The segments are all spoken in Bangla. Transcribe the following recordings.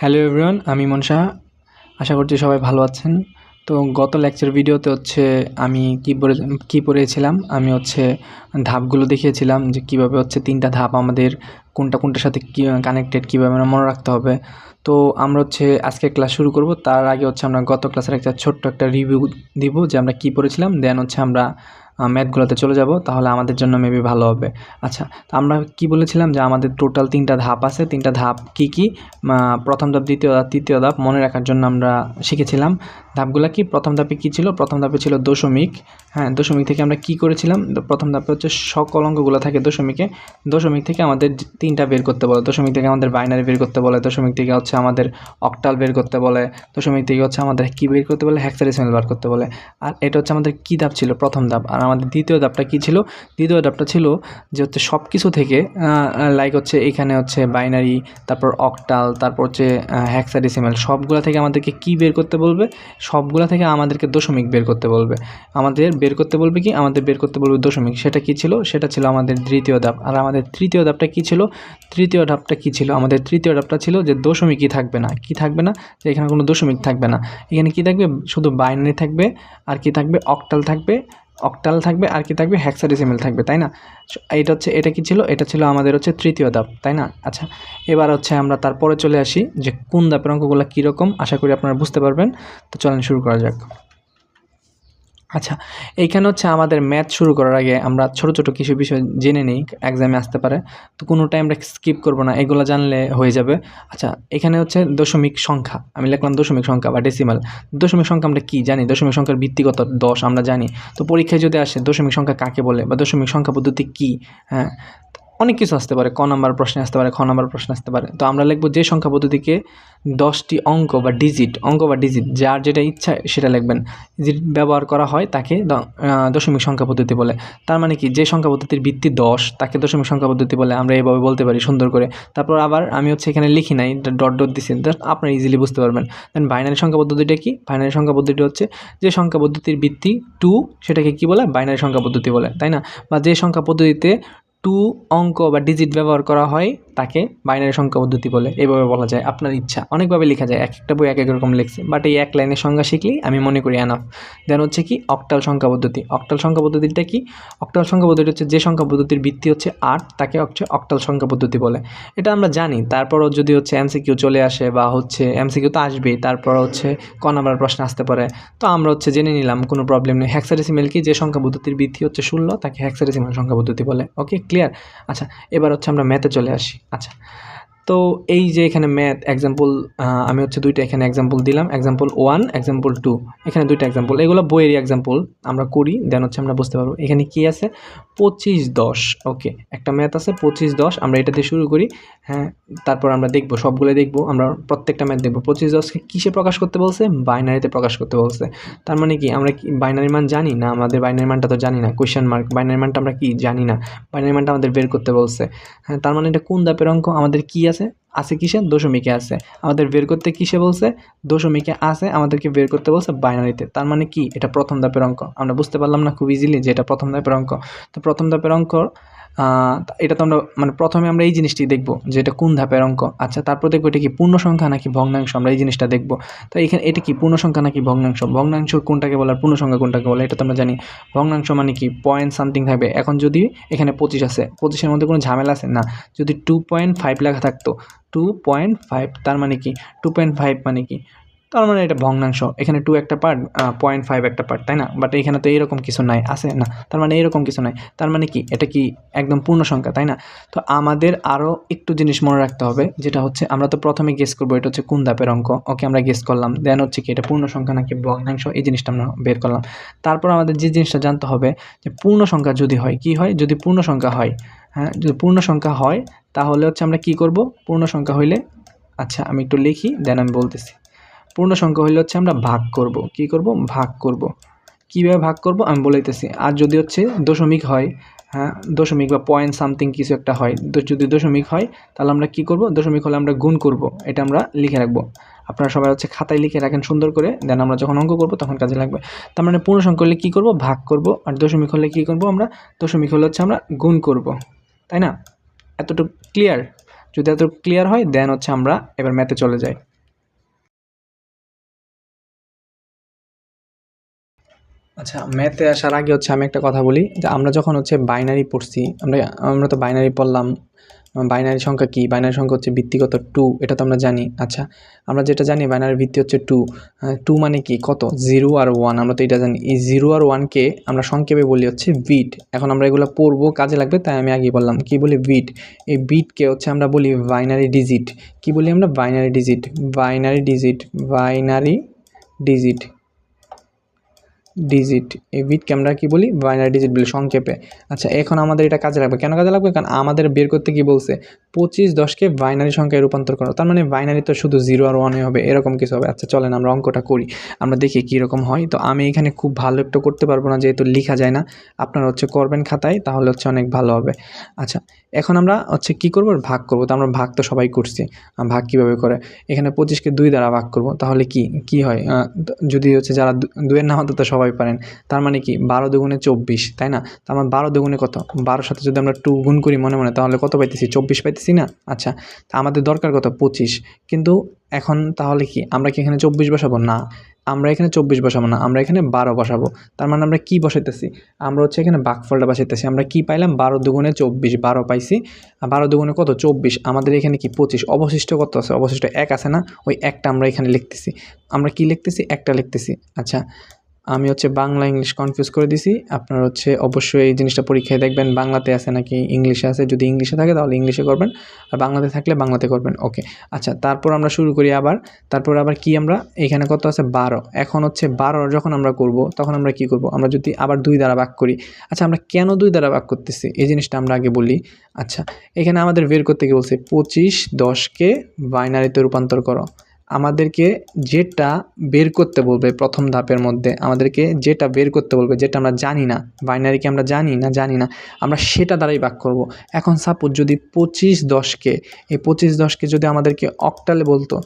হ্যালো এভরিওয়ান, আমি মনসা। আশা করছি সবাই ভালো আছেন। তো গত লেকচার ভিডিওতে আমি কি পড়েছিলাম, আমি ধাপগুলো দেখিয়েছিলাম যে কীভাবে তিনটা ধাপ আমাদের কোনটার সাথে কী কানেক্টেড, কীভাবে আমরা মনে রাখতে হবে। তো আমরা আজকে ক্লাস শুরু করব। তার আগে আমরা গত ক্লাসের ছোট্ট একটা রিভিউ দিব যে আমরা কী পড়েছিলাম। দেন আমরা ম্যাথগুলোতে চলে যাব, তাহলে আমাদের জন্য মেবি ভালো হবে। আচ্ছা, তো আমরা কি বলেছিলাম যে আমাদের টোটাল তিনটা ধাপ আছে। তিনটা ধাপ কি প্রথম ধাপ, দ্বিতীয় ধাপ, তৃতীয় ধাপ মনে রাখার জন্য আমরা শিখেছিলাম। ধাপগুলো কি? প্রথম ধাপে কি ছিল? প্রথম ধাপে ছিল দশমিক। দশমিক থেকে আমরা কি করেছিলাম? প্রথম ধাপে সকল অঙ্কগুলো থাকে দশমিকে। দশমিক থেকে আমাদের তিনটা বের করতে বলে। দশমিক থেকে আমাদের বাইনারি বের করতে বলে। দশমিক থেকে আমাদের অক্টাল বের করতে বলে। দশমিক থেকে আমাদের কি বের করতে বলে? হেক্সাডেসিমাল বের করতে বলে। আর এটা আমাদের কি ধাপ ছিল? প্রথম ধাপ। আর আমাদের দ্বিতীয় ধাপটা কি ছিল? দ্বিতীয় ধাপটা ছিল যে সব কিছু থেকে লাইক এখানে বাইনারি, তারপর অক্টাল, তারপর হেক্সাডেসিমাল, সবগুলা থেকে আমাদেরকে কি বের করতে বলবে? সবগুলা থেকে আমাদেরকে দশমিক বের করতে বলবে। আমাদের বের করতে বলবে দশমিক। সেটা কি ছিল? সেটা ছিল আমাদের দ্বিতীয় ধাপ। আর আমাদের তৃতীয় ধাপটা কি ছিল? তৃতীয় ধাপটা কি ছিল? আমাদের তৃতীয় ধাপটা ছিল যে দশমিকই থাকবে না। কি থাকবে না? যে এখানে কোনো দশমিক থাকবে না। এখানে কি থাকবে? শুধু বাইনারি থাকবে। আর কি থাকবে? অক্টাল থাকবে। আর কি থাকবে? হেক্সাডেসিমাল থাকবে, তাই না? এটা কি ছিল? এটা ছিল আমাদের তৃতীয় ধাপ, তাই না? আচ্ছা, এবার আমরা তারপরে চলে আসি যে কোন ধাপের অঙ্কগুলো কীরকম। আশা করি আপনারা বুঝতে পারবেন। তো চলেন শুরু করা যাক। আচ্ছা, এইখানে আমাদের ম্যাথ শুরু করার আগে আমরা ছোটো ছোটো কিছু বিষয় জেনে নিই, এক্সামে আসতে পারে। তো কোনোটাই আমরা স্কিপ করবো না, এগুলো জানলে হয়ে যাবে। আচ্ছা, এখানে দশমিক সংখ্যা, আমি লিখলাম দশমিক সংখ্যা বা ডেসিমাল। দশমিক সংখ্যা আমরা কি জানি? দশমিক সংখ্যার ভিত্তিগত 10 আমরা জানি। তো পরীক্ষায় যদি আসে দশমিক সংখ্যা কাকে বলে বা দশমিক সংখ্যা পদ্ধতি কী, অনেক কিছু আসতে পারে। ক নাম্বার প্রশ্নে আসতে পারে, খ নাম্বার প্রশ্নে আসতে পারে। তো আমরা লিখবো যে সংখ্যা পদ্ধতিকে 10টি অঙ্ক বা ডিজিট যার যেটা ইচ্ছা সেটা লিখবেন, ব্যবহার করা হয় তাকে দশমিক সংখ্যা পদ্ধতি বলে। তার মানে কি? যে সংখ্যা পদ্ধতির ভিত্তি 10 তাকে দশমিক সংখ্যা পদ্ধতি বলে। আমরা এভাবে বলতে পারি সুন্দর করে। তারপর আবার আমি এখানে লিখি নাই, ডট দিচ্ছি, আপনারা ইজিলি বুঝতে পারবেন। দেন বাইনারি সংখ্যা পদ্ধতিটা কি? বাইনারি সংখ্যা পদ্ধতি যে সংখ্যা পদ্ধতির ভিত্তি 2 সেটাকে কি বলে? বাইনারি সংখ্যা পদ্ধতি বলে, তাই না? বা যে সংখ্যা পদ্ধতিতে 2 অঙ্ক বা ডিজিট ব্যবহার করা হয় তাকে বাইনারি সংখ্যা পদ্ধতি বলে। এইভাবে বলা যায়, আপনার ইচ্ছা। অনেকভাবে লেখা যায়, এক একটা বই এক এক রকম লিখছে, বাট এই এক লাইনের সংখ্যা শিখলেই আমি মনে করি এনাফ। দেন কি? অক্টাল সংখ্যা পদ্ধতি। অক্টাল সংখ্যা পদ্ধতিটা কি? অক্টাল সংখ্যা পদ্ধতি যে সংখ্যা পদ্ধতির ভিত্তি 8 তাকে অক্টাল সংখ্যা পদ্ধতি বলে। এটা আমরা জানি। তারপরও যদি এমসিকিউ চলে আসে বা এমসিকিউ তো আসবেই, তারপর ক নাম্বার প্রশ্ন আসতে পারে। তো আমরা জেনে নিলাম, কোনো প্রবলেম নেই। হেক্সাডেসিমাল কি? যে সংখ্যা পদ্ধতির ভিত্তি 16 তাকে হেক্সাডেসিমাল সংখ্যা পদ্ধতি বলে। ওকে, ক্লিয়ার? আচ্ছা, এবার আমরা ম্যাথে চলে আসি। আচ্ছা, তো এই যে এখানে ম্যাথ এক্সাম্পল, আমি দুইটা এখানে এক্সাম্পল দিলাম, এক্সাম্পল 1, এক্সাম্পল 2। এখানে দুইটা এক্সাম্পল, এগুলো বইয়েরই এক্সাম্পল আমরা করি, দেন আমরা বুঝতে পারবো। এখানে কি আছে? 25, 10। ওকে, একটা ম্যাথ আছে 25, 10। আমরা এটা দিয়ে শুরু করি। তারপর আমরা দেখবো, সবগুলো দেখবো, আমরা প্রত্যেকটা ম্যাথ দেখবো। 25, 10কে কিসে প্রকাশ করতে বলছে? বাইনারিতে প্রকাশ করতে বলছে। তার মানে কি? আমরা কি বাইনারি মান জানি না? আমাদের বাইনারি মানটা তো জানি না, কোয়েশ্চেন মার্ক। বাইনারি মানটা আমরা কি জানি না? বাইনারি মানটা আমাদের বের করতে বলছে। তার মানে এটা কোন ধাপের অঙ্ক? আমাদের কি আছে কিসে? দশমিকে আছে। আমাদের বের করতে কিসে বলছে? দশমিকে আছে, আমাদেরকে বের করতে বলছে বাইনারিতে। তার মানে কি? এটা প্রথম ধাপের অঙ্ক। আমরা বুঝতে পারলাম না খুব ইজিলি যে এটা প্রথম ধাপের অঙ্ক। তো প্রথম ধাপের অঙ্ক, এটা তো আমরা প্রথমে আমরা এই জিনিসটি দেখবো যে এটা কোন ধাপের অঙ্ক। আচ্ছা, তারপর দেখবো এটা কি পূর্ণ সংখ্যা নাকি ভগ্নাংশ, আমরা এই জিনিসটা দেখবো। তো এখানে এটা কি পূর্ণ সংখ্যা নাকি ভগ্নাংশ? ভগ্নাংশ কোনটাকে বলে আর পূর্ণ সংখ্যা কোনটাকে বলে এটা তো আমরা জানি। ভগ্নাংশ মানে কি? পয়েন্ট সামথিং থাকবে। এখন যদি এখানে 25 আছে, 25-এর মধ্যে কোনো ঝামেলা আছে না? যদি 2.5 লেখা থাকতো, 2.5, তার মানে কি? 2.5 মানে কি? তার মানে এটা ভগ্নাংশ। এখানে 2 একটা পার্ট, 0.5 একটা পার্ট, তাই না? বাট এখানে তো এরকম কিছু নাই, আছে না? তার মানে এরকম কিছু নাই। তার মানে কি? এটা কি একদম পূর্ণ সংখ্যা, তাই না? তো আমাদের আরও একটু জিনিস মনে রাখতে হবে, যেটা আমরা তো প্রথমে গেস করবো এটা কোন ধাপের অঙ্ক। ওকে, আমরা গেস করলাম। দেন কি এটা পূর্ণ সংখ্যা নাকি ভগ্নাংশ, এই জিনিসটা আমরা বের করলাম। তারপর আমাদের যে জিনিসটা জানতে হবে যে পূর্ণ সংখ্যা যদি হয়, কি হয়? যদি পূর্ণ সংখ্যা হয়, যদি পূর্ণ সংখ্যা হয় তাহলে আমরা কি করব? পূর্ণ সংখ্যা হইলে, আচ্ছা আমি একটু লিখি, দেন আমি বলতেছি। পূর্ণ সংখ্যা হইলে আমরা ভাগ করব। কি করব? ভাগ করব। কীভাবে ভাগ করব আমি বলেইতেছি। আর যদি দশমিক হয়, দশমিক বা পয়েন্ট সামথিং কিছু একটা হয়, যদি দশমিক হয় তাহলে আমরা কি করব? দশমিক হলে আমরা গুণ করব। এটা আমরা লিখে রাখবো। আপনারা সবাই খাতায় লিখে রাখেন সুন্দর করে, দেন আমরা যখন অঙ্ক করব তখন কাজে লাগবে। তার মানে পূর্ণ সংখ্যা হলে কী করব? ভাগ করব। আর দশমিক হলে কী করব? আমরা দশমিক হলে আমরা গুণ করব, তাই না? এতটুকু ক্লিয়ার? যদি এত ক্লিয়ার হয় দেন আমরা এবার ম্যাথে চলে যাই। আচ্ছা, ম্যাথে আসার আগে হচ্ছে আমি একটা কথা বলি যে আমরা যখন হচ্ছে বাইনারি পড়ছি, আমরা তো বাইনারি পড়লাম। বাইনারি সংখ্যা কী? বাইনারি সংখ্যা হচ্ছে ভিত্তিগত 2, এটা তো আমরা জানি। আচ্ছা, আমরা যেটা জানি বাইনারির ভিত্তি হচ্ছে 2। 2 মানে কি? কত? 0 আর 1, আমরা তো এটা জানি। এই 0 আর 1কে আমরা সংক্ষেপে বলি হচ্ছে বিট। এখন আমরা এগুলো পড়বো, কাজে লাগবে, তাই আমি আগেই বললাম। কি বলি? বিট। এই বিটকে হচ্ছে আমরা বলি বাইনারি ডিজিট। কি বলি আমরা? Binary digit. Binary digit. Binary digit. Digit. এই বিটকে আমরা কী বলি? বাইনারি ডিজিট বলি সংক্ষেপে। আচ্ছা, এখন আমাদের এটা কাজে লাগবে। কেন কাজে লাগবে? কারণ আমাদের বের করতে কী বলছে? 25 10কে বাইনারি সংখ্যায় রূপান্তর করো। তার মানে বাইনারি তো শুধু 0 আর 1 হবে, এরকম কিছু হবে। আচ্ছা চলেন আমরা অঙ্কটা করি, আমরা দেখি কীরকম হয়। তো আমি এখানে খুব ভালো একটু করতে পারবো না, যেহেতু লেখা যায় না। আপনারা হচ্ছে করবেন খাতায়, তাহলে হচ্ছে অনেক ভালো হবে। আচ্ছা, এখন আমরা হচ্ছে কী করবো? ভাগ করবো। তো আমরা ভাগ তো সবাই করছি। ভাগ কীভাবে করে? এখানে 25কে 2 দ্বারা ভাগ করব, তাহলে কি হয়? যদি হচ্ছে যারা 2 এর নাম হতো তো সবাই পারেন। তার মানে কি? 12 দুগুণে 24, তাই না? তার মানে 12 দুগুণে কত? 12-র সাথে যদি আমরা 2 গুণ করি মনে মনে, তাহলে কত পাইতেছি? 24 পাইতেছি না? আচ্ছা, তা আমাদের দরকার কত? 25। কিন্তু এখন তাহলে কি আমরা কি এখানে 24 বসাবো? না, আমরা এখানে 24 বসাবো না, আমরা এখানে 12 বসাবো। তার মানে আমরা কি বসাইতেছি? আমরা হচ্ছে এখানে ভাগফলটা বসাইতেছি। আমরা কি পাইলাম? 12 দুগুণে 24, 12 পাইছি। আর 12 দুগুণে কত? 24। আমাদের এখানে কি 25, অবশিষ্ট কত আছে? অবশিষ্ট 1 আছে না? ওই 1টা আমরা এখানে লিখতেছি। আমরা কি লিখতেছি? 1টা লিখতেছি। আচ্ছা, আমি হচ্ছে বাংলা ইংলিশ কনফিউজ করে দিছি। আপনারা হচ্ছে অবশ্যই এই জিনিসটা পরীক্ষায় দেখবেন বাংলাতে আছে নাকি ইংলিশে আছে। যদি ইংলিশে থাকে তাহলে ইংলিশে করবেন, আর বাংলাতে থাকলে বাংলাতে করবেন। ওকে, আচ্ছা, তারপর আমরা শুরু করি আবার। তারপর আবার কি আমরা এখানে কত আছে? 12। এখন হচ্ছে 12 যখন আমরা করব, তখন আমরা কি করব? আমরা যদি আবার 2 দ্বারা ভাগ করি। আচ্ছা, আমরা কেন 2 দ্বারা ভাগ করতেছি এই জিনিসটা আমরা আগে বলি। আচ্ছা, এখানে আমাদের বের করতে কি বলছে? 25 10কে বাইনারিতে রূপান্তর করো। আমাদেরকে যেটা বের করতে বলবে প্রথম ধাপের মধ্যে, আমাদেরকে যেটা বের করতে বলবে, যেটা আমরা জানি না, বাইনারিকে আমরা জানি না, আমরা সেটা দ্বারাই ভাগ করব। এখন সাপোজ যদি 25 10কে, এই 25 10কে যদি আমাদেরকে অক্টালে বলতো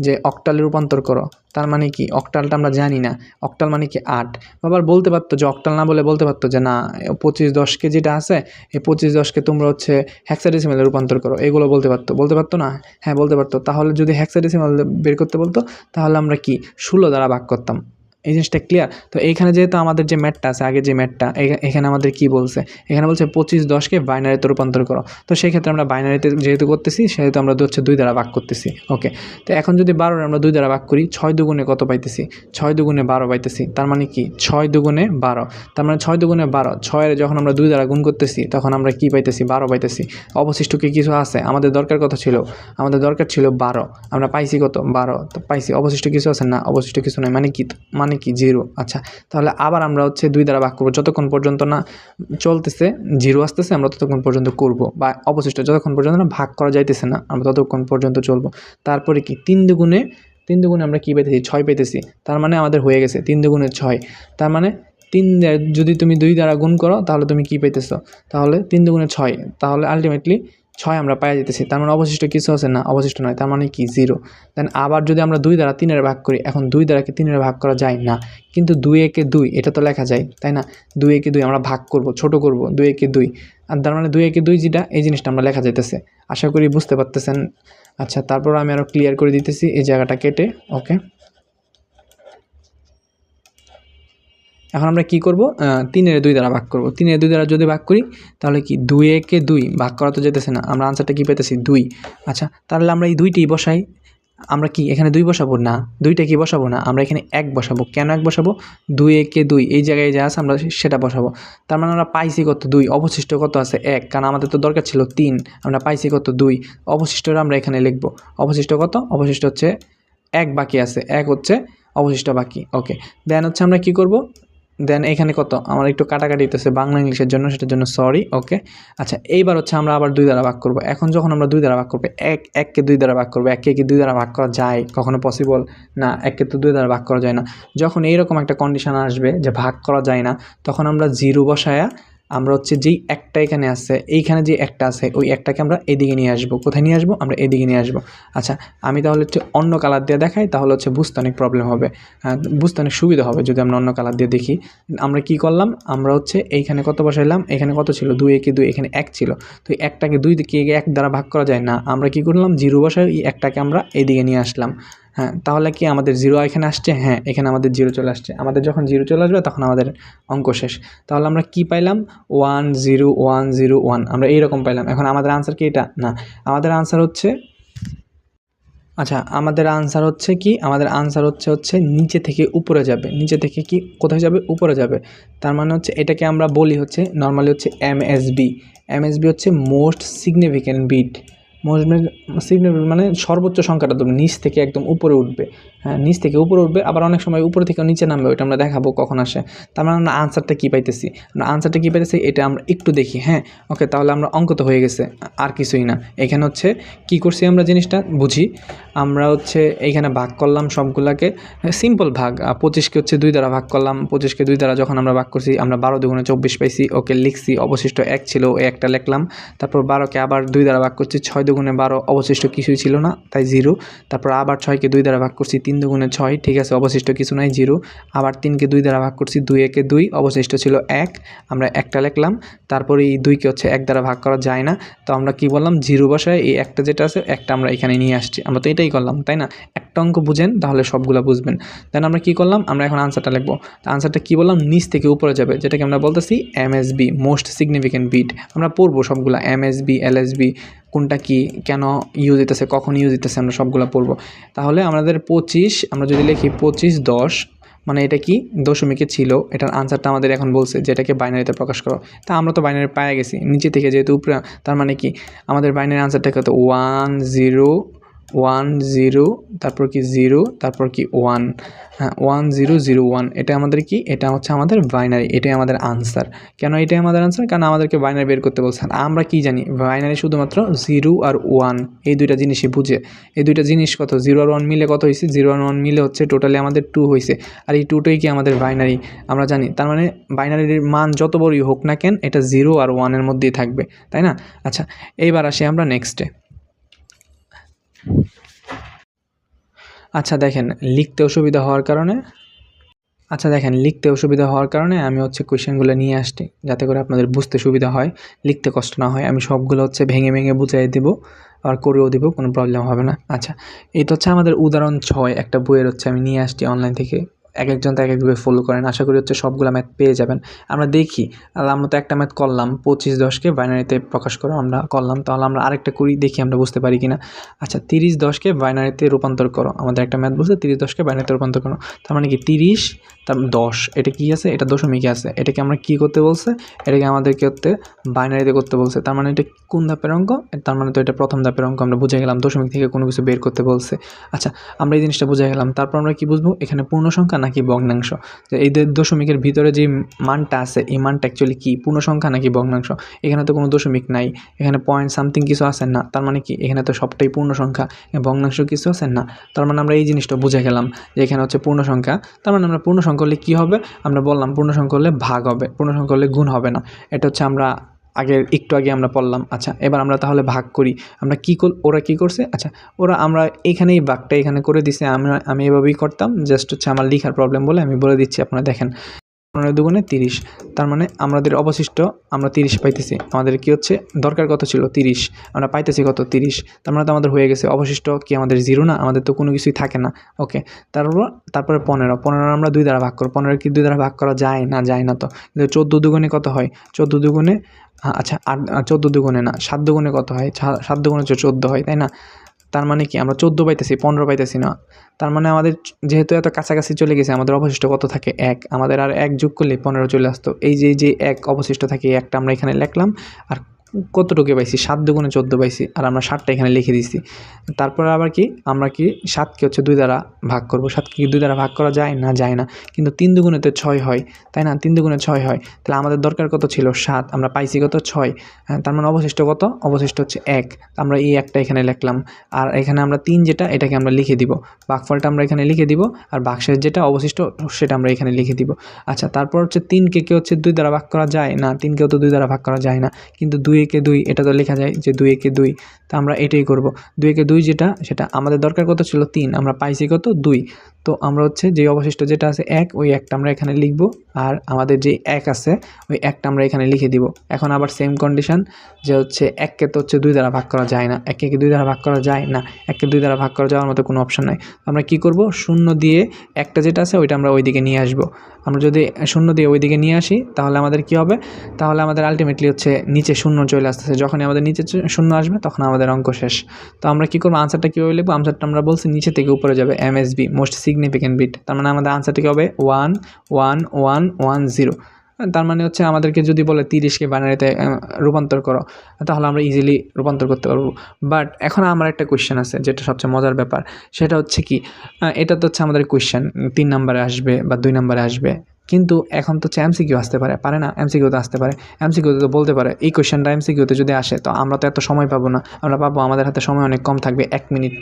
যে অক্টালে রূপান্তর করো, তার মানে কি? অক্টালটা আমরা জানি না। অক্টাল মানে কি? 8। আবার বলতে পারতো যে অক্টাল না বলে বলতে পারতো যে না, 25 10কে যেটা আছে, এই 25 10কে তোমরা হচ্ছে হেক্সাডেসিমালে রূপান্তর করো, এগুলো বলতে পারতো না? হ্যাঁ, বলতে পারতো। তাহলে যদি হেক্সাডেসিমাল বের করতে বলতো, তাহলে আমরা কি 16 দ্বারা ভাগ করতাম। এই জিনিসটা ক্লিয়ার? তো এইখানে যেহেতু আমাদের যে ম্যাথটা আছে, আগে যে ম্যাথটা, এখানে আমাদের কি বলছে? এখানে বলছে 25 10কে বাইনারিতে রূপান্তর করো। তো সেই ক্ষেত্রে আমরা বাইনারিতে যেহেতু করতেছি, সেহেতু আমরা হচ্ছে 2 দ্বারা ভাগ করতেছি। ওকে, তো এখন যদি 12 আমরা 2 দ্বারা ভাগ করি, 6 দুগুণে কত পাইতেছি? 6 দুগুণে 12 পাইতেছি। তার মানে কি? 6 দুগুণে 12। তার মানে 6 দুগুণে 12, 6-এর যখন আমরা 2 দ্বারা গুণ করতেছি, তখন আমরা কি পাইতেছি? 12 পাইতেছি। অবশিষ্ট কি কিছু আছে? আমাদের দরকার কত ছিল? আমাদের দরকার ছিল 12। আমরা পাইছি কত? 12 তো পাইছি। অবশিষ্ট কিছু আছে? না, অবশিষ্ট কিছু নাই। মানে কি 0। আচ্ছা, তাহলে আবার আমরা হচ্ছে 2 দ্বারা ভাগ করবো। যতক্ষণ পর্যন্ত না চলতেছে 0 আসতেছে, আমরা ততক্ষণ পর্যন্ত করব। বা অবশিষ্ট যতক্ষণ পর্যন্ত না ভাগ করা যাইতেছে না, আমরা ততক্ষণ পর্যন্ত চলবো। তারপরে কি? 3 দুগুণে আমরা কি পাইতেছি? 6 পাইতেছি। তার মানে আমাদের হয়ে গেছে 3 দুগুণে 6। তার মানে 3 যদি তুমি 2 দ্বারা গুণ করো, তাহলে তুমি কি পাইতেছো? তাহলে 3 দুগুণে 6, তাহলে আলটিমেটলি 6 আমরা পাই যেতেছি। তার মানে অবশিষ্ট কিছু আছে? না, অবশিষ্ট নয়। তার মানে কি? 0। দেন আবার যদি আমরা 2 দ্বারা 3-এর ভাগ করি, এখন 2 দ্বারা কি 3-এর ভাগ করা যায় না, কিন্তু 2 একে 2 এটা তো লেখা যায়, তাই না? 2 একে 2 আমরা ভাগ করব, ছোট করব, 2 একে 2। আর তার মানে 2 একে 2 যেটা, এই জিনিসটা আমরা লেখা যাইতেছে। আশা করি বুঝতে পারতেছেন। আচ্ছা, তারপর আমি আরও ক্লিয়ার করে দিতেছি এই জায়গাটা কেটে। ওকে, এখন আমরা কি করব? 3-এর 2 দ্বারা ভাগ করব। 3-এর 2 দ্বারা যদি ভাগ করি, তাহলে কি? 2 একে 2 ভাগ করা তো যেতেছে না, আমরা আনসারটা কি পেতেছি? 2। আচ্ছা, তাহলে আমরা এই 2টি বসাই। আমরা কি এখানে 2 বসাবো? না, 2টা কি বসাবো না, আমরা এখানে 1 বসাবো। কেন 1 বসাবো? 2 একে 2 এই জায়গায় যা আছে আমরা সেটা বসাবো। তার মানে আমরা পাইছি কত? 2। অবশিষ্ট কত আছে? 1, কারণ আমাদের তো দরকার ছিল 3। আমরা পাইছি কত? 2। অবশিষ্টটা আমরা এখানে লিখব। অবশিষ্ট কত? অবশিষ্ট হচ্ছে 1 বাকি আছে, 1 হচ্ছে অবশিষ্ট বাকি। ওকে, দেন হচ্ছে আমরা কি করব? দেন এখানে কত? আমার একটু কাটাকাটি হইতেছে বাংলা ইংলিশের জন্য, সেটার জন্য সরি। ওকে, আচ্ছা, এইবার হচ্ছে আমরা আবার 2 দ্বারা ভাগ করব। এখন যখন আমরা 2 দ্বারা ভাগ করবো, 1কে 2 দ্বারা ভাগ করবো। 1কে কি 2 দ্বারা ভাগ করা যায়? কখনো পসিবল না, 1কে তো 2 দ্বারা ভাগ করা যায় না। যখন এইরকম একটা কন্ডিশন আসবে যে ভাগ করা যায় না, তখন আমরা 0 বসায়া আমরা হচ্ছে যেই একটা এখানে আছে, এইখানে যে একটা আছে, ওই একটাকে আমরা এদিকে নিয়ে আসবো। কোথায় নিয়ে আসবো? আমরা এদিকে নিয়ে আসবো। আচ্ছা, আমি তাহলে হচ্ছে অন্য কালার দিয়ে দেখাই, তাহলে হচ্ছে বুঝতে অনেক প্রবলেম হবে, বুঝতে অনেক সুবিধা হবে যদি আমরা অন্য কালার দিয়ে দেখি। আমরা কি করলাম? আমরা হচ্ছে এইখানে কত বসাইলাম? এখানে কত ছিল? 2 একে 2, এখানে 1 ছিল। তো এই একটাকে 2 দিকে 1 দ্বারা ভাগ করা যায় না, আমরা কি করলাম? 0 বসাই এই একটাকে আমরা এদিকে নিয়ে আসলাম। হ্যাঁ, তাহলে কি আমাদের 0 এখানে আসছে? হ্যাঁ, এখানে আমাদের 0 চলে আসছে। আমাদের যখন 0 চলে আসবে তখন আমাদের অঙ্ক শেষ। তাহলে আমরা কি পাইলাম? 1 0 1 0 1 আমরা এইরকম পাইলাম। এখন আমাদের আনসার কি এটা? না, আমাদের আনসার হচ্ছে আমাদের আনসার হচ্ছে কি? আমাদের আনসার হচ্ছে নিচে থেকে উপরে যাবে। নিচে থেকে কি কোথায় যাবে? উপরে যাবে। তার মানে হচ্ছে এটাকে আমরা বলি হচ্ছে নরমালি হচ্ছে এমএসবি। এমএসবি হচ্ছে most significant bit. Most significant মানে সর্বোচ্চ সংখ্যাটা তুমি নিচ থেকে একদম উপরে উঠবে। হ্যাঁ, নিচ থেকে উপরে উঠবে, আবার অনেক সময় উপরে থেকে নিচে নামবে, ওইটা আমরা দেখাবো কখন আসে। তার মানে আমরা আনসারটা কী পাইতেছি? আমরা আনসারটা কী পাইতেছি এটা আমরা একটু দেখি। হ্যাঁ, ওকে, তাহলে আমরা অঙ্ক তো হয়ে গেছে, আর কিছুই না। এখানে হচ্ছে কী করছি আমরা জিনিসটা বুঝি। আমরা হচ্ছে এইখানে ভাগ করলাম সবগুলাকে, সিম্পল ভাগ। 25কে হচ্ছে 2 দ্বারা ভাগ করলাম। 25কে 2 দ্বারা যখন আমরা ভাগ করছি আমরা 12 দুগুণে 24 পাইছি। ওকে, লিখছি, অবশিষ্ট 1 ছিল, ওই একটা লিখলাম। তারপর 12কে আবার 2 দ্বারা ভাগ করছি, 6 দুগুণে 12, অবশিষ্ট কিছুই ছিল না, তাই 0। তারপর আবার 6কে 2 দ্বারা ভাগ করছি, 3 দুগুণে 6, ঠিক আছে, অবশিষ্ট কিছু নাই, 0। আবার 3কে 2 দ্বারা ভাগ করছি, 2 একে 2, অবশিষ্ট ছিল 1, আমরা একটা লিখলাম। তারপরে এই 2কে হচ্ছে 1 দ্বারা ভাগ করা যায় না, তো আমরা কি বললাম? 0 বসায় এই একটা যেটা আছে একটা আমরা এখানে নিয়ে আসছি। আমরা তো এটাই করলাম, তাই না? একটা অঙ্ক বুঝেন তাহলে সবগুলো বুঝবেন। দেন আমরা কি করলাম? আমরা এখন আনসারটা লিখবো। আনসারটা কি বললাম? নিচ থেকে উপরে যাবে, যেটাকে আমরা বলতেছি এমএসবি, মোস্ট সিগনিফিক্যান্ট বিট। আমরা পড়বো সবগুলা, এমএসবি, এলএসবি, কোনটা কি, কেন ইউজ হইতেছে, কখন ইউজ হইতেছে, আমরা সবগুলো পড়বো। তাহলে আমাদের 25, আমরা যদি লিখি 25 10, মানে এটা কি দশমিকে ছিল, এটার আনসারটা আমাদের এখন বলছে যে এটাকে বাইনারিতে প্রকাশ করো। তা আমরা তো বাইনারি পায়ে গেছি নিচে থেকে, যেহেতু উপরে, তার মানে কি আমাদের বাইনারি আনসারটা কত? 1 0 1 0, তারপর কি 0, তারপর কি 1। হ্যাঁ, 1 0 0 1, এটা আমাদের কি? এটা হচ্ছে আমাদের বাইনারি, এটাই আমাদের আনসার। কেন এটাই আমাদের আনসার? কারণ আমাদেরকে বাইনারি বের করতে বলছে। আর আমরা কি জানি? বাইনারি শুধুমাত্র 0 আর 1, এই দুইটা জিনিসই বুঝে। এই দুইটা জিনিস কত? 0 আর 1 মিলে কত হয়েছে? 0 আর 1 মিলে হচ্ছে টোটালি আমাদের 2 হয়েছে। আর এই 2টাই কি আমাদের বাইনারি, আমরা জানি। তার মানে বাইনারির মান যত বড়ই হোক না কেন, এটা 0 আর 1-এর মধ্যেই থাকবে, তাই না? আচ্ছা, এইবার আসি আমরা নেক্সটে। দেখেন লিখতে অসুবিধা হওয়ার কারণে আমি হচ্ছে কোয়েশ্চেনগুলো নিয়ে আসছি, যাতে করে আপনাদের বুঝতে সুবিধা হয়, লিখতে কষ্ট না হয়। আমি সবগুলো হচ্ছে ভেঙে ভেঙে বুঝিয়ে দেবো আর করেও দেবো, কোনো প্রবলেম হবে না। এটা হচ্ছে আমাদের উদাহরণ 6, একটা বইয়ের হচ্ছে আমি নিয়ে আসছি অনলাইন থেকে। একজন তো এক একভাবে ফলো করেন, আশা করি হচ্ছে সবগুলো ম্যাথ পেয়ে যাবেন। আমরা দেখি, আমরা তো একটা ম্যাথ করলাম, 25 10কে বাইনারিতে প্রকাশ করো, আমরা করলাম। তাহলে আমরা আরেকটা করি, দেখি আমরা বুঝতে পারি কিনা। 30 10কে বাইনারিতে রূপান্তর করো, আমাদের একটা ম্যাথ বলছে 30 10কে বাইনারিতে রূপান্তর করো। তার মানে কি 30 তার 10, এটা কি আছে? এটা দশমিকে আছে। এটাকে আমরা কি করতে বলছে? এটাকে আমাদেরকে হচ্ছে বাইনারিতে করতে বলছে। তার মানে এটা কোন ধাপের অঙ্ক? তার মানে তো এটা প্রথম ধাপের অঙ্ক। আমরা বুঝে গেলাম দশমিক থেকে কোনো কিছু বের করতে বলছে। আমরা এই জিনিসটা বুঝে গেলাম। তারপর আমরা কি বুঝবো? এখানে পূর্ণ সংখ্যা নাকি ভগ্নাংশ। যে এই দশমিকের ভিতরে যে মানটা আছে, এই মানটা অ্যাকচুয়ালি কি, পূর্ণ সংখ্যা নাকি ভগ্নাংশ? এখানে তো কোনো দশমিক নাই, এখানে পয়েন্ট সামথিং কিছু আছে না, তার মানে কি এখানে তো সবটাই পূর্ণ সংখ্যা, ভগ্নাংশ কিছু আছে না। তার মানে আমরা এই জিনিসটা বুঝে গেলাম যে এখানে হচ্ছে পূর্ণ সংখ্যা। তার মানে আমরা পূর্ণ সংখ্যা হলে কী হবে? আমরা বললাম পূর্ণ সংখ্যা হলে ভাগ হবে, পূর্ণ সংখ্যা হলে গুণ হবে না। এটা হচ্ছে আমরা একটু আগে আমরা পড়লাম। এবার আমরা তাহলে ভাগ করি। আমরা ওরা কি করছে? ওরা আমরা এখানেই ভাগটা এখানে করে দিছে। আমি এভাবেই করতাম, জাস্ট হচ্ছে আমার লেখার প্রবলেম বলে আমি বলে দিচ্ছি। আপনারা দেখেন 15 দুগুণে 30, তার মানে আমাদের অবশিষ্ট আমরা 30 পাইতেছি। আমাদের কি হচ্ছে দরকার? কত ছিল? 30, আমরা পাইতেছি কত? 30। তার মানে তো আমাদের হয়ে গেছে। অবশিষ্ট কি আমাদের 0 না? আমাদের তো কোনো কিছুই থাকে না। ওকে, তারপরে 15 আমরা 2 দ্বারা ভাগ করব। 15 কি 2 দ্বারা ভাগ করা যায় না? যায় না তো। কিন্তু 14 দুগুণে কত হয়? 14 দুগুণে 14 দুগুণে না, 7 দুগুণে কত হয়? 7 দুগুণে 14 হয়, তাই না? তার মানে কি আমরা 14 পাইতেছি, 15 পাইতেছি না। তার মানে আমাদের যেহেতু এত কাছাকাছি চলে গেছে, আমাদের অবশিষ্ট কত থাকে? 1। আমাদের আর 1 যোগ করলে 15 চলে আসতো। এই যে 1 অবশিষ্ট থাকে, এই 1টা আমরা এখানে লিখলাম। আর কতটুকু পাইছি? 7 দুগুণে 14 পাইছি, আর আমরা 7টা এখানে লিখে দিছি। তারপরে আবার কি আমরা কি 7কে হচ্ছে 2 দ্বারা ভাগ করব। 7কে কি 2 দ্বারা ভাগ করা যায় না? যায় না। কিন্তু 3 দুগুণে তো 6 হয়, তাই না? 3 দুগুণে 6 হয়। তাহলে আমাদের দরকার কত ছিল? 7, আমরা পাইছি কত? 6। তার মানে অবশিষ্ট কত? অবশিষ্ট হচ্ছে 1। আমরা এই 1টা এখানে লিখলাম, আর এখানে আমরা 3 যেটা, এটাকে আমরা লিখে দিব। ভাগফলটা আমরা এখানে লিখে দিব, আর ভাগশেষ যেটা অবশিষ্ট সেটা আমরা এখানে লিখে দিব। তারপর হচ্ছে 3কে কি হচ্ছে 2 দ্বারা ভাগ করা যায় না? 3কেও তো 2 দ্বারা ভাগ করা যায় না। কিন্তু 2 একে 2, এটা তো লেখা যায় যে 2 একে 2। তা আমরা এটাই করব। 2 একে 2 যেটা, সেটা আমাদের দরকার কত ছিল? 3, আমরা পাইছি কত? 2। তো তো আমরা হচ্ছে যে অবশিষ্ট যেটা আছে 1, ওই 1টা আমরা এখানে লিখব, আর আমাদের যে 1 আছে ওই 1টা আমরা এখানে লিখে দিব। এখন আবার সেম কন্ডিশন যে হচ্ছে 1কে তো হচ্ছে 2 দ্বারা ভাগ করা যায় না, 1কে কি 2 দ্বারা ভাগ করা যায় না, 1কে 2 দ্বারা ভাগ করা যাওয়ার মতো কোনো অপশন নাই। আমরা কি করব, 0 দিয়ে 1টা যেটা আছে ওইটা আমরা ওইদিকে নিয়ে আসব। আমরা যদি 0 দিয়ে ওইদিকে নিয়ে আসি তাহলে আমাদের কি হবে, তাহলে আমাদের আলটিমেটলি হচ্ছে নিচে 0 চলে আসতেছে। যখনই আমাদের নিচে 0 আসবে তখন আমাদের অঙ্ক শেষ। তো আমরা কি করব, আনসারটা কীভাবে লিখবো, আনসারটা আমরা বলছি নিচে থেকে উপরে যাবে, MSB মোস্ট সিগনিফিক্যান্ট বিট। তার মানে আমাদের আনসারটা কী হবে, 1 1 1 1 0। তার মানে হচ্ছে আমাদেরকে যদি বলে 30কে বাইনারিতে রূপান্তর করো, তাহলে আমরা ইজিলি রূপান্তর করতে পারবো। বাট এখন আমার একটা কোয়েশ্চেন আছে, যেটা সবচেয়ে মজার ব্যাপার, সেটা হচ্ছে কি, এটা তো হচ্ছে আমাদের কোয়েশ্চেন 3 নম্বরে আসবে বা 2 নম্বরে আসবে, কিন্তু এখন তো হচ্ছে MCQ আসতে পারে না, MCQতে আসতে পারে, MCQতে তো বলতে পারে এই কোয়েশ্চেনটা MCQতে যদি আসে তো আমরা তো এত সময় পাবো না, আমরা পাবো আমাদের হাতে সময় অনেক কম থাকবে, 1 মিনিট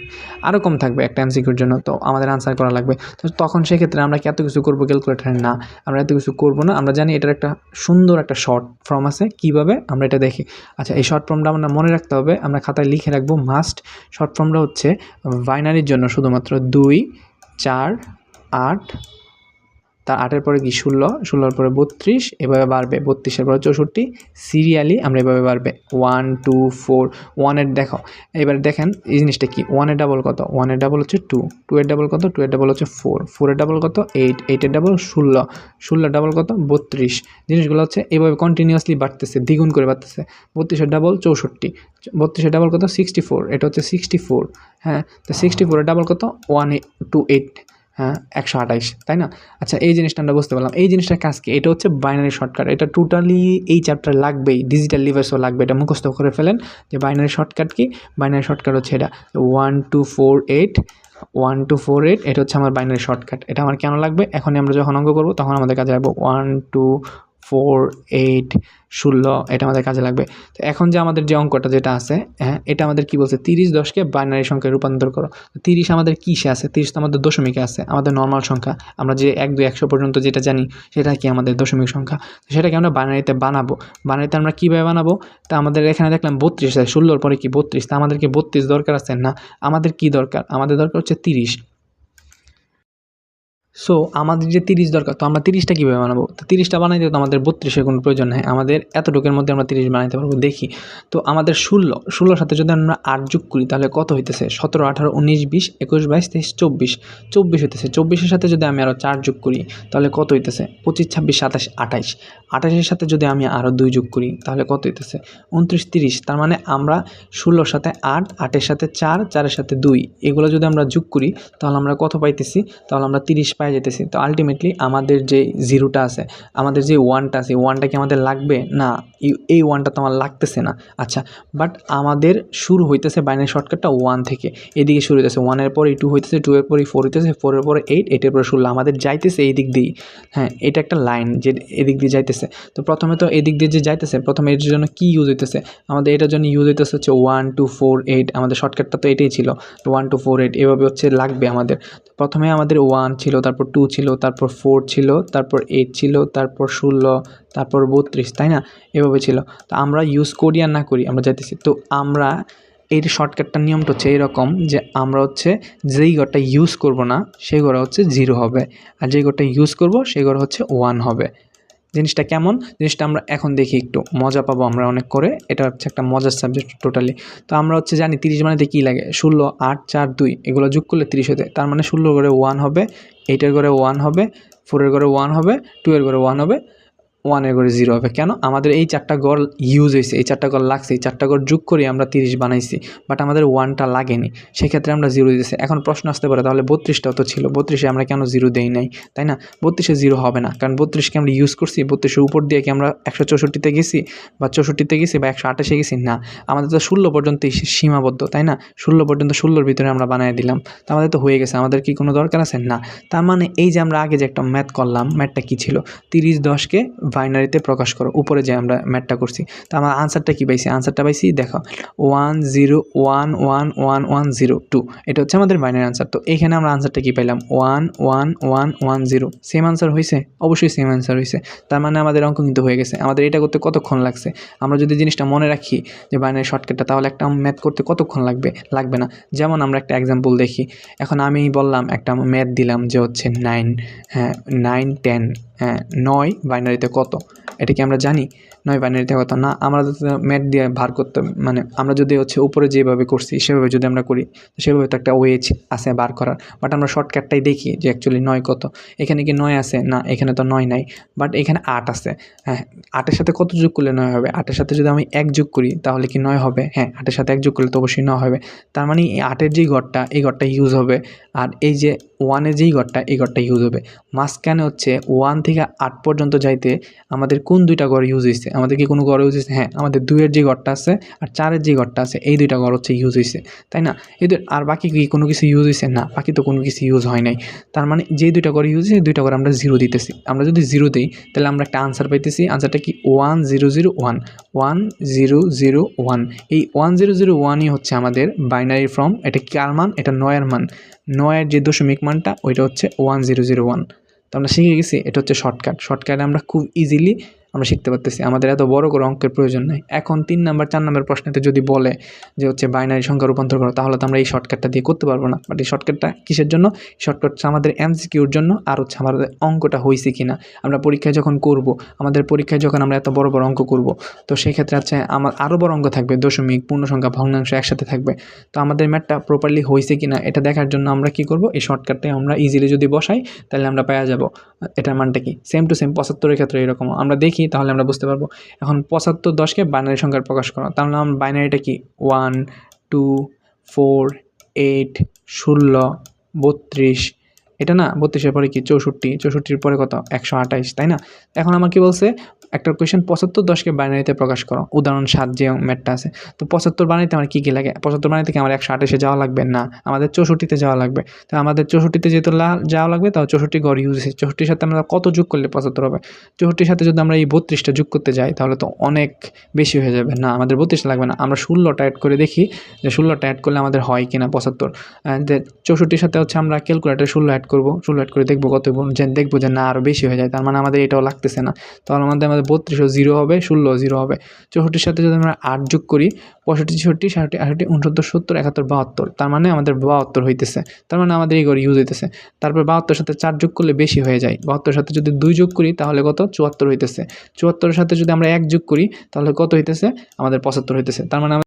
আরও কম থাকবে একটা MCQর জন্য, তো আমাদের আনসার করা লাগবে। তো তখন সেক্ষেত্রে আমরা কি এত কিছু করবো ক্যালকুলেটারে? না, আমরা এত কিছু করবো না। আমরা জানি এটার একটা সুন্দর একটা শর্ট ফর্ম আছে, কীভাবে আমরা এটা দেখি। আচ্ছা, এই শর্ট ফর্মটা আমরা মনে রাখতে হবে, আমরা খাতায় লিখে রাখবো মাস্ট। শর্ট ফর্মটা হচ্ছে বাইনারির জন্য শুধুমাত্র 2 4 8, তার 8-এর পরে কি 16, 16-এর পরে 32, এভাবে বাড়বে, 32-এর পরে 64, সিরিয়ালি আমরা এভাবে বাড়বে 1 2 4। 1-এর দেখো, এবারে দেখেন এই জিনিসটা কি, 1-এর ডাবল কত, 1-এর ডাবল হচ্ছে 2, 2-এর ডাবল কত, 2-এর ডাবল হচ্ছে 4, 4-এর ডাবল কত 8, 8-এর ডাবল 16, 16-এর ডাবল কত 32। জিনিসগুলো হচ্ছে এইভাবে কন্টিনিউয়াসলি বাড়তেছে, দ্বিগুণ করে বাড়তেছে। 32-এর ডাবল 64, 32-এর ডাবল কত 64, এটা হচ্ছে 64। হ্যাঁ, তো 64-এর ডাবল কত 128, হ্যাঁ 128, তাই না? আচ্ছা, এই জিনিসটা আমরা বুঝতে পারলাম। এই জিনিসটার কাজ কি, এটা হচ্ছে বাইনারি শর্টকাট, এটা টোটালি এই চ্যাপ্টার লাগবেই, ডিজিটাল ডিভাইসও লাগবে, এটা মুখস্থ করে ফেলেন যে binary shortcut key. Binary shortcut হচ্ছে এটা 1248, 1248, এটা হচ্ছে আমার বাইনারি শর্টকাট। এটা আমার কেন লাগবে, এখনই আমরা যখন অঙ্ক করবো তখন আমাদের কাজে লাগবে। 1248 16, এটা আমাদের কাজে লাগবে। তো এখন যে আমাদের যে অঙ্কটা যেটা আছে, হ্যাঁ, এটা আমাদের কি বলছে, 30 10কে বাইনারি সংখ্যায় রূপান্তর করো। 30 আমাদের কিসে আছে, 30 তো আমাদের দশমিকে আছে, আমাদের নর্মাল সংখ্যা। আমরা যে 1 2 100 পর্যন্ত যেটা জানি সেটা কি আমাদের দশমিক সংখ্যা। তো সেটাকে আমরা বাইনারিতে বানাবো। বাইনারিতে আমরা কীভাবে বানাবো, তা আমাদের এখানে দেখলাম 32 আছে, 16-এর পরে কি 32, তা আমাদের কি 32 দরকার আছে না, আমাদের কি দরকার, আমাদের দরকার হচ্ছে 30। সো আমাদের যে 30 দরকার, তো আমরা 30টা কীভাবে বানাবো, তো 30টা বানাইতে তো আমাদের 32-এর কোনো প্রয়োজন নেই, আমাদের এতটুকুর মধ্যে আমরা 30 বানাইতে পারবো। দেখি তো আমাদের 16-র সাথে যদি আমরা 8 যোগ করি তাহলে কত হইতেছে, 17 18 19 20 21 22 23 24, 24 হইতেছে। 24-এর সাথে যদি আমি আরও 4 যোগ করি তাহলে কত হইতেছে, 25 26 27 28, 28-এর সাথে যদি আমি আরও 2 যোগ করি তাহলে কত হইতেছে, 29 30। তার মানে আমরা 16-র সাথে 8, 8-এর সাথে 4, 4-এর সাথে 2, এগুলো যদি আমরা যোগ করি তাহলে আমরা কত পাইতেছি, তাহলে আমরা 30 পাই যেতেছি। তো আলটিমেটলি আমাদের যে 0টা আছে, আমাদের যে 1টা আছে, 1টা কি আমাদের লাগবে না, এই 1টা তো আমার লাগতেছে না। আচ্ছা, বাট আমাদের শুরু হইতেছে বাইনারি শর্টকাটটা 1 থেকে, এদিকে শুরু হইতেছে 1-এর পরে 2 হইতেছে, 2-এর পরে 4 হইতেছে, 4-এর পরে 8, 8-এর পরে 16, আমাদের যাইতেছে এই দিক দিয়েই। হ্যাঁ, এটা একটা লাইন যে এদিক দিয়ে যাইতেছে। তো প্রথমে তো এদিক দিয়ে যে যাইতেছে, প্রথমে এর জন্য কি ইউজ হইতেছে, আমাদের এটার জন্য ইউজ হইতেছে হচ্ছে 1 2 4 8, আমাদের শর্টকাটটা তো এটাই ছিল, 1 2 4 8 এভাবে হচ্ছে লাগবে আমাদের। প্রথমে আমাদের 1 ছিল, তারপর 2 ছিল, তারপর 4 ছিল, তারপর 8 ছিল, তারপর 16, তারপর 32, তাই না? এভাবে ছিল। তো আমরা ইউজ করি আর না করি আমরা যাইতেছি। তো আমরা এর শর্টকাটটার নিয়মটা হচ্ছে এরকম যে আমরা হচ্ছে যেই ঘরটা ইউজ করব না সেই ঘরে হচ্ছে 0 হবে, আর যেই ঘরটা ইউজ করব সেই ঘরে হচ্ছে 1 হবে। জিনিসটা কেমন, জিনিসটা আমরা এখন দেখি, একটু মজা পাবো আমরা অনেক করে, এটা হচ্ছে একটা মজার সাবজেক্ট টোটালি। তো আমরা হচ্ছে জানি 30 বানাতে কী লাগে, 16 8 4 2, এগুলো যোগ করলে 30 হতে, তার মানে 16 ঘরে 1 হবে, 8-এর ঘরে 1 হবে, 4-এর ঘরে 1 হবে, 2-এর ঘরে 1 হবে, 1-এর ঘরে 0 হবে। কেন, আমাদের এই 4টা ঘর ইউজ হয়েছে, এই 4টা ঘর লাগছে, এই 4টা ঘর যোগ করে আমরা 30 বানাইছি, বাট আমাদের 1টা লাগেনি, সেক্ষেত্রে আমরা 0 দিয়েছি। এখন প্রশ্ন আসতে পারে তাহলে 32টাও তো ছিল, 32-এ আমরা কেন 0 দেই নাই, তাই না? 32-এ 0 হবে না, কারণ 32কে আমরা ইউজ করছি, 32-এর উপর দিয়ে কি আমরা 164-তে গেছি বা 64-তে গেছি বা 128-এ গেছি না, আমাদের তো 16 পর্যন্তই সীমাবদ্ধ, তাই না? 16 পর্যন্ত, 16-র ভিতরে আমরা বানিয়ে দিলাম, তো আমাদের তো হয়ে গেছে, আমাদের কি কোনো দরকার আছে না। তার মানে এই যে আমরা আগে যে একটা ম্যাথ করলাম, ম্যাথটা কী ছিল, 30 10কে বাইনারিতে প্রকাশ করো। উপরে যে আমরা ম্যাথটা করছি, তো আমার আনসারটা কী পাইছি? আনসারটা পাইছি দেখো 101111102, এটা হচ্ছে আমাদের বাইনারি আনসার। তো এখানে আমরা আনসারটা কী পাইলাম? 11110। সেম আনসার হয়েছে? অবশ্যই সেম আনসার হয়েছে। তার মানে আমাদের অঙ্ক কিন্তু হয়ে গেছে। আমাদের এটা করতে কতক্ষণ লাগছে? আমরা যদি জিনিসটা মনে রাখি যে বাইনারি শর্টকাটটা, তাহলে একটা ম্যাথ করতে কতক্ষণ লাগবে না। যেমন আমরা একটা এক্সাম্পল দেখি। এখন আমি বললাম একটা ম্যাথ দিলাম যে হচ্ছে 9, হ্যাঁ 9 10, হ্যাঁ 9 বাইনারিতে কত? এটা কি আমরা জানি 9 বাইনারিতে কত? না, আমরা ম্যাথ দিয়ে ভার করতে, মানে আমরা যদি হচ্ছে উপরে যেভাবে করছি সেভাবে যদি আমরা করি, সেভাবে তো একটা ওয়ে আছে বার করার। বাট আমরা শর্টকাটটাই দেখি যে অ্যাকচুয়ালি 9 কত। এখানে কি 9 আছে? না, এখানে তো 9 নাই, বাট এখানে 8 আছে। হ্যাঁ, 8-এর সাথে কত যোগ করলে 9 হবে? 8-এর সাথে যদি আমি 1 যোগ করি তাহলে কি 9 হবে? হ্যাঁ, 8-এর সাথে 1 যোগ করলে তো অবশ্যই 9 হবে। তার মানে এই 8-এর যেই ঘরটা, এই ঘরটা ইউজ হবে, আর এই যে 1-এর যেই ঘরটা, এই ঘরটা ইউজ হবে। মাঝখানে হচ্ছে 1 থেকে 8 পর্যন্ত যাইতে আমাদের কোন 2টা ঘর ইউজ হয়েছে? আমাদের কি কোনো ঘর ইউজ হয়েছে? হ্যাঁ, আমাদের 2-এর যে ঘরটা আছে আর 4-এর যে ঘরটা আছে, এই 2টা ঘর হচ্ছে ইউজ হয়েছে, তাই না? এদের আর বাকি কি কোনো কিছু ইউজ হয়েছে? না, বাকি তো কোনো কিছু ইউজ হয় নাই। তার মানে যেই 2টা ঘর ইউজ হয়েছে, 2টা ঘর আমরা 0 দিতেছি। আমরা যদি 0 দিই তাহলে আমরা একটা আনসার পাইতেছি। আনসারটা কি? 1001, 1001। এই 1001ই হচ্ছে আমাদের বাইনারি ফর্ম। এটা কার মান? এটা 9-এর মান। 9-এর যে দশমিক মানটা, ওইটা হচ্ছে 1001। তো আমরা শিখে গেছি এটা হচ্ছে শর্টকাটে আমরা খুব ইজিলি আমরা শিখতে পারতেছি। আমাদের এত বড় করে অঙ্কের প্রয়োজন নাই। এখন 3 নাম্বার 4 নাম্বার প্রশ্নেতে যদি বলে যে হচ্ছে বাইনারি সংখ্যা রূপান্তর করো, তাহলে তো আমরা এই শর্টকাটটা দিয়ে করতে পারবো না। বাট এই শর্টকাটটা কিসের জন্য? শর্টকাট হচ্ছে আমাদের এমসিকিউর জন্য, আর হচ্ছে আমাদের অঙ্কটা হয়েছে কিনা আমরা পরীক্ষায় যখন করব, আমাদের পরীক্ষায় যখন আমরা এত বড় অঙ্ক করব, তো সেই ক্ষেত্রে হচ্ছে আমার আরও বড় অঙ্ক থাকবে, দশমিক, পূর্ণ সংখ্যা, ভগ্নাংশ একসাথে থাকবে। তো আমাদের ম্যাথটা প্রপারলি হয়েছে কিনা এটা দেখার জন্য আমরা কি করব? এই শর্টকাটটাই আমরা ইজিলি যদি বসাই তাহলে আমরা পেয়ে যাব এটার মানটা কি। সেম টু সেম 75-এর ক্ষেত্রে এরকম আমরা দেখি, তাহলে আমরা বুঝতে পারবো। এখন 75 10-কে বাইনারি সংখ্যায় প্রকাশ করা, তাহলে আমরা বাইনারিটা কি? 1 2 4 8 16 32, এটা না 32-এর পরে কি 64, 64-র পরে কত? 128, তাই না? এখন আমার কি বলছে? একটা কোয়েশ্চেন 75 10-কে বাইনারিতে প্রকাশ করো। উদাহরণ 7 যে ম্যাথটা আছে। তো 75 বানাইতে আমার কি লাগে? 75 বানাইতে কি আমার 128-এ যাওয়া লাগবে? না, আমাদের 64-তে যাওয়া লাগবে। তো আমাদের 64-তে যেহেতু যাওয়া লাগবে, তাও 64 ঘর ইউজ হয়েছে। 64-র সাথে আমরা কত যোগ করলে 75 হবে? 64-র সাথে যদি আমরা এই 32টা যোগ করতে যাই তাহলে তো অনেক বেশি হয়ে যাবে। না, আমাদের 32 লাগবে না, আমরা 16টা অ্যাড করে দেখি যে 16টা অ্যাড করলে আমাদের হয় কিনা 75। 64-র সাথে হচ্ছে আমরা ক্যালকুলেটারে 16 অ্যাড করব, 16 অ্যাড করে দেখবো কত, দেখবো যে না আরও বেশি হয়ে যায়। তার মানে আমাদের এটাও লাগতেছে না। তাহলে আমাদের 32ও 0 হবে, 16ও 0 হবে। 64-র সাথে যদি আমরা 8 যোগ করি, 65 66 67 68 69 70 71 72, তার মানে আমাদের 72 হইতেছে। তার মানে আমাদের এই ঘর ইউজ হইতেছে। তারপর 72-এর সাথে 4 যোগ করলে বেশি হয়ে যায়। 72-এর সাথে যদি 2 যোগ করি তাহলে কত? 74 হইতেছে। 74-এর সাথে যদি আমরা 1 যোগ করি তাহলে কত হইতেছে? আমাদের 75 হইতেছে। তার মানে